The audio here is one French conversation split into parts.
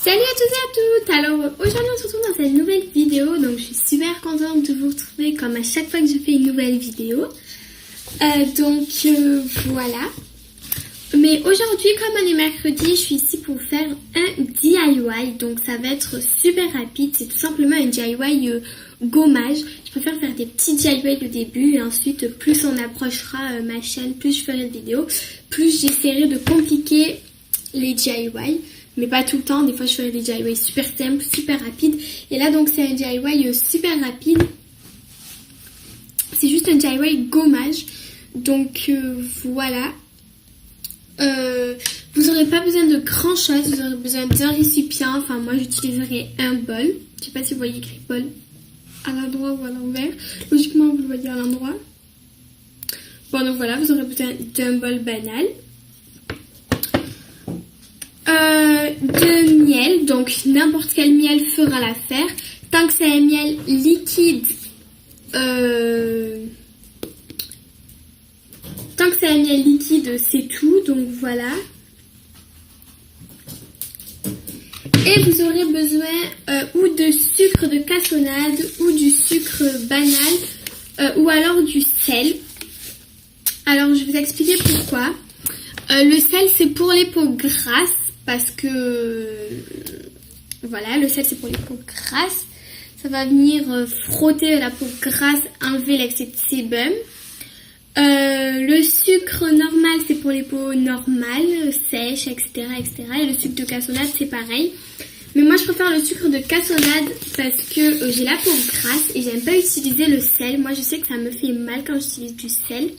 Salut à tous et à toutes. Alors aujourd'hui on se retrouve dans cette nouvelle vidéo. Donc je suis super contente de vous retrouver comme à chaque fois que je fais une nouvelle vidéo. Voilà. Mais aujourd'hui comme on est mercredi, je suis ici pour faire un DIY. Donc ça va être super rapide. C'est tout simplement un DIY gommage. Je préfère faire des petits DIY au début. Et ensuite plus on approchera ma chaîne, plus je ferai de vidéos, plus j'essaierai de compliquer les DIY. Mais pas tout le temps, des fois je ferai des DIY super simples, super rapides. Et là donc c'est un DIY super rapide. C'est juste un DIY gommage. Donc voilà. Vous n'aurez pas besoin de grand chose, vous aurez besoin d'un récipient. Enfin moi j'utiliserai un bol. Je sais pas si vous voyez écrit bol à l'endroit ou à l'envers. Logiquement vous le voyez à l'endroit. Bon donc voilà, vous aurez besoin d'un bol banal. De miel, donc n'importe quel miel fera l'affaire. Tant que c'est un miel liquide, c'est tout. Donc voilà. Et vous aurez besoin ou de sucre de cassonade ou du sucre banal ou alors du sel. Alors je vais vous expliquer pourquoi. Le sel c'est pour les peaux grasses. Parce que, voilà, le sel c'est pour les peaux grasses. Ça va venir frotter la peau grasse, enlever l'excès de sébum. Le sucre normal c'est pour les peaux normales, sèches, etc., etc. Et le sucre de cassonade c'est pareil. Mais moi je préfère le sucre de cassonade parce que j'ai la peau grasse et j'aime pas utiliser le sel. Moi je sais que ça me fait mal quand j'utilise du sel.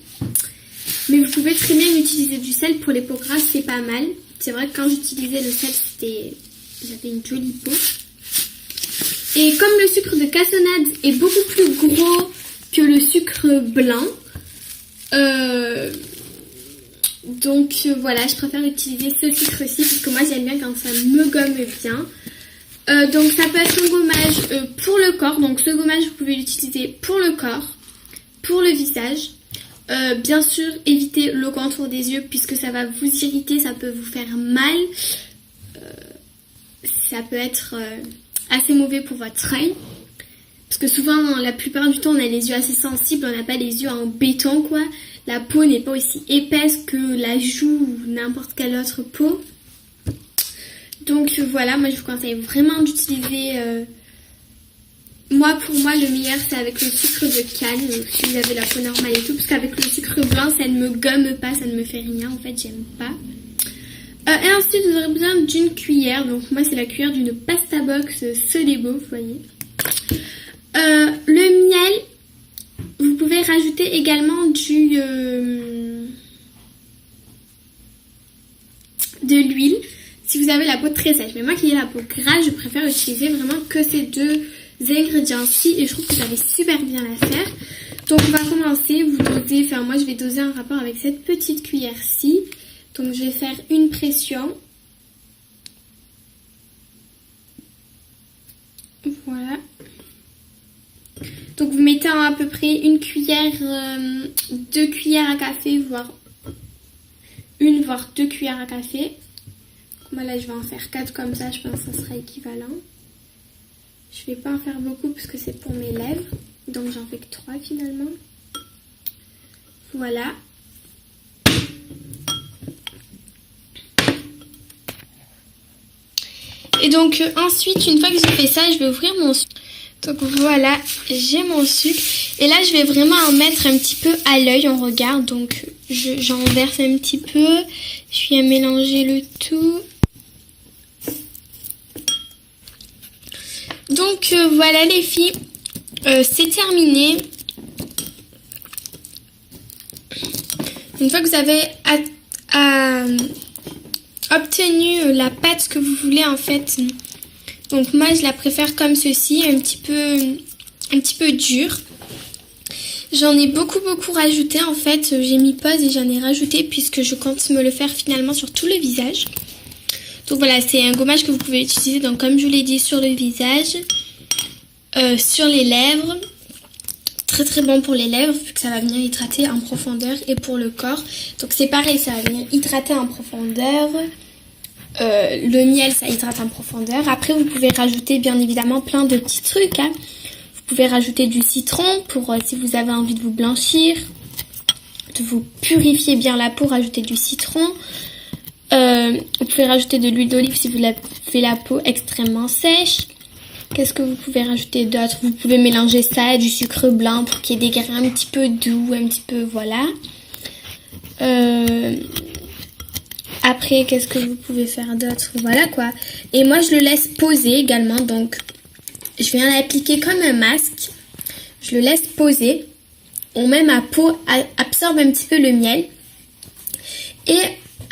Mais vous pouvez très bien utiliser du sel pour les peaux grasses, c'est pas mal. C'est vrai que quand j'utilisais le sel, j'avais une jolie peau. Et comme le sucre de cassonade est beaucoup plus gros que le sucre blanc, donc voilà, je préfère utiliser ce sucre-ci parce que moi j'aime bien quand ça me gomme bien. Donc ça peut être un gommage pour le corps. Donc ce gommage, vous pouvez l'utiliser pour le corps, pour le visage. Bien sûr, évitez le contour des yeux puisque ça va vous irriter, ça peut vous faire mal. Ça peut être assez mauvais pour votre œil. Parce que souvent, la plupart du temps, on a les yeux assez sensibles, on n'a pas les yeux en béton quoi. La peau n'est pas aussi épaisse que la joue ou n'importe quelle autre peau. Donc voilà, moi je vous conseille vraiment d'utiliser... Pour moi, le meilleur, c'est avec le sucre de canne, si vous avez la peau normale et tout, parce qu'avec le sucre blanc, ça ne me gomme pas, ça ne me fait rien, en fait, j'aime pas. Et ensuite, vous aurez besoin d'une cuillère, donc moi, c'est la cuillère d'une pasta box Solebo, vous voyez. Le miel, vous pouvez rajouter également de l'huile, si vous avez la peau très sèche. Mais moi qui ai la peau grasse, je préfère utiliser vraiment que ces deux ingrédients-ci et je trouve que ça va super bien la faire. Donc on va commencer, vous dosez, enfin moi je vais doser en rapport avec cette petite cuillère-ci. Donc je vais faire une pression. Voilà. Donc vous mettez en à peu près une cuillère, 2 cuillères à café, voire 2 cuillères à café. Moi là je vais en faire 4 comme ça, je pense que ça sera équivalent. Je vais pas en faire beaucoup parce que c'est pour mes lèvres. Donc j'en fais que 3 finalement. Voilà. Et donc ensuite, une fois que j'ai fait ça, je vais ouvrir mon sucre. Donc voilà, j'ai mon sucre. Et là, je vais vraiment en mettre un petit peu à l'œil. On regarde. Donc j'en verse un petit peu. Je viens mélanger le tout. Donc voilà les filles, c'est terminé. Une fois que vous avez obtenu la pâte que vous voulez en fait, donc moi je la préfère comme ceci, un petit peu dure. J'en ai beaucoup rajouté en fait, j'ai mis pause et j'en ai rajouté puisque je compte me le faire finalement sur tout le visage. Donc voilà, c'est un gommage que vous pouvez utiliser, donc comme je vous l'ai dit, sur le visage, sur les lèvres. Très bon pour les lèvres, vu que ça va venir hydrater en profondeur, et pour le corps. Donc c'est pareil, ça va venir hydrater en profondeur. le miel, ça hydrate en profondeur. Après, vous pouvez rajouter bien évidemment plein de petits trucs. Hein. Vous pouvez rajouter du citron pour si vous avez envie de vous blanchir, de vous purifier bien la peau, rajouter du citron. Vous pouvez rajouter de l'huile d'olive si vous avez la peau extrêmement sèche. Qu'est-ce que vous pouvez rajouter d'autre? Vous pouvez mélanger ça à du sucre blanc pour qu'il y ait des grains un petit peu doux, un petit peu, voilà. Après, qu'est-ce que vous pouvez faire d'autre? Voilà quoi. Et moi, je le laisse poser également. Donc, je viens l'appliquer comme un masque. Je le laisse poser. Ou même ma peau absorbe un petit peu le miel. Et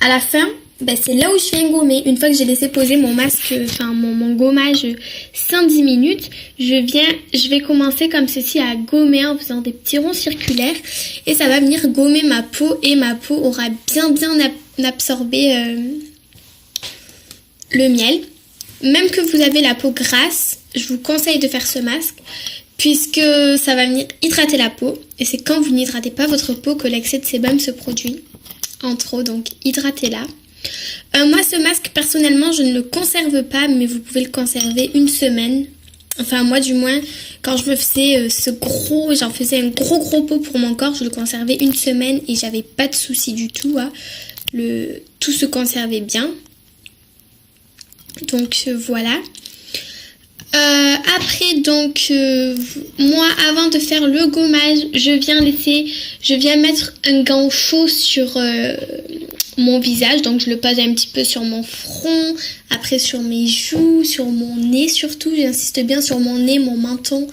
à la fin, ben, c'est là où je viens gommer. Une fois que j'ai laissé poser mon masque, enfin mon gommage 5-10 minutes, je vais commencer comme ceci à gommer en faisant des petits ronds circulaires. Et ça va venir gommer ma peau et ma peau aura bien absorbé le miel. Même que vous avez la peau grasse, je vous conseille de faire ce masque puisque ça va venir hydrater la peau. Et c'est quand vous n'hydratez pas votre peau que l'excès de sébum se produit en trop, donc hydratez-la. Moi, ce masque, personnellement, je ne le conserve pas, mais vous pouvez le conserver une semaine. Enfin, moi, du moins, quand je me faisais j'en faisais un gros pot pour mon corps, je le conservais une semaine et j'avais pas de soucis du tout. Hein. Tout se conservait bien. Donc, voilà. Après, donc, moi, avant de faire le gommage, je viens mettre un gant chaud sur mon visage. Donc, je le pose un petit peu sur mon front, après sur mes joues, sur mon nez surtout. J'insiste bien sur mon nez, mon menton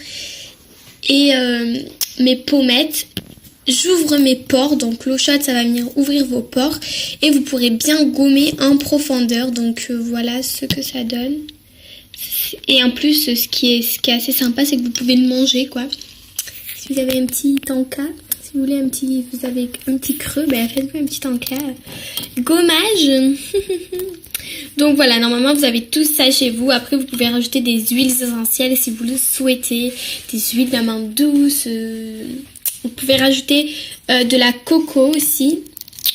et mes pommettes. J'ouvre mes pores, donc l'eau chaude, ça va venir ouvrir vos pores. Et vous pourrez bien gommer en profondeur. Donc, voilà ce que ça donne. Et en plus, ce qui est assez sympa, c'est que vous pouvez le manger, quoi. Si vous avez un petit encas, si vous avez un petit creux, ben faites-vous un petit encas. Gommage. Donc voilà, normalement, vous avez tout ça chez vous. Après, vous pouvez rajouter des huiles essentielles si vous le souhaitez. Des huiles d'amandes douces. Vous pouvez rajouter de la coco aussi.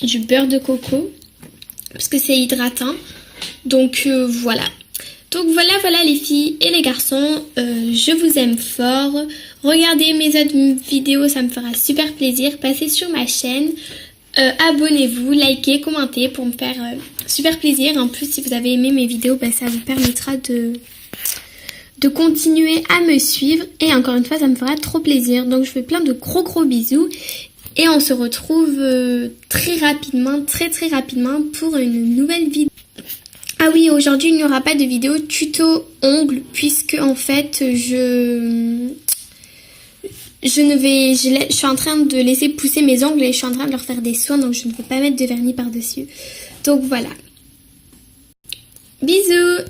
Du beurre de coco. Parce que c'est hydratant. Donc voilà. Donc voilà les filles et les garçons, je vous aime fort. Regardez mes autres vidéos, ça me fera super plaisir. Passez sur ma chaîne, abonnez-vous, likez, commentez pour me faire super plaisir. En plus, si vous avez aimé mes vidéos, ben, ça vous permettra de continuer à me suivre. Et encore une fois, ça me fera trop plaisir. Donc je fais plein de gros bisous. Et on se retrouve très rapidement pour une nouvelle vidéo. Ah oui, aujourd'hui il n'y aura pas de vidéo tuto ongles puisque en fait je suis en train de laisser pousser mes ongles et je suis en train de leur faire des soins, donc je ne peux pas mettre de vernis par dessus. Donc voilà. Bisous.